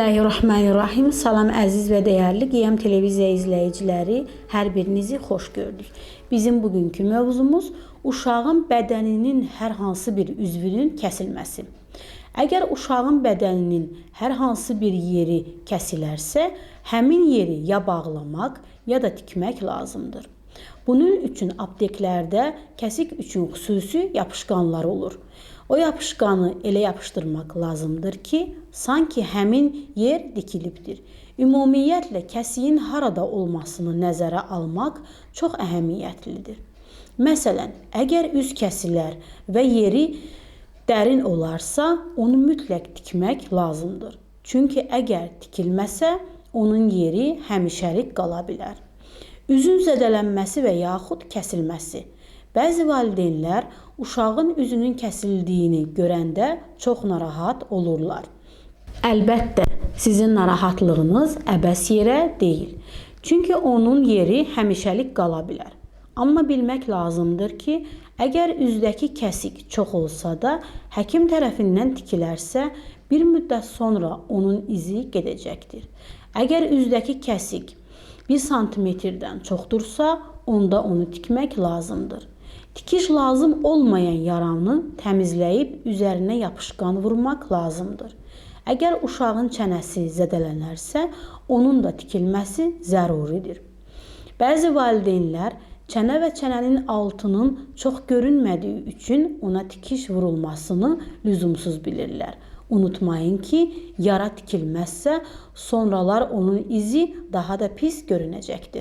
Bismillahirrahmanirrahim. Salam əziz və dəyərli Qiyam televiziya izləyiciləri, hər birinizi xoş gördük. Bizim bugünkü mövzumuz uşağın bədəninin hər hansı bir üzvünün kəsilməsi. Əgər uşağın bədəninin hər hansı bir yeri kəsilərsə, həmin yeri ya bağlamaq, ya da tikmək lazımdır. Bunun üçün apteklərdə kəsik üçün xüsusi yapışqanlar olur. O yapışqanı elə yapışdırmaq lazımdır ki, sanki həmin yer dikilibdir. Ümumiyyətlə, kəsiyin harada olmasını nəzərə almaq çox əhəmiyyətlidir. Məsələn, əgər üz kəsilər və yeri dərin olarsa, onu mütləq tikmək lazımdır. Çünki əgər tikilməsə, onun yeri həmişəlik qala bilər. Üzün zədələnməsi və yaxud kəsilməsi. Bəzi valideynlər uşağın üzünün kəsildiyini görəndə çox narahat olurlar. Əlbəttə, sizin narahatlığınız əbəs yerə deyil. Çünki onun yeri həmişəlik qala bilər. Amma bilmək lazımdır ki, əgər üzdəki kəsik çox olsa da, həkim tərəfindən tikilərsə, bir müddət sonra onun izi gedəcəkdir. Əgər üzdəki kəsik 1 santimetrdən çoxdursa, onda onu tikmək lazımdır. Tikiş lazım olmayan yaranı təmizləyib üzərinə yapışqan vurmaq lazımdır. Əgər uşağın çənəsi zədələnərsə, onun da tikilməsi zəruridir. Bəzi valideynlər çənə və çənənin altının çox görünmədiyi üçün ona tikiş vurulmasını lüzumsuz bilirlər. Unutmayın ki, yara tikilməzsə, sonralar onun izi daha da pis görünəcəkdir.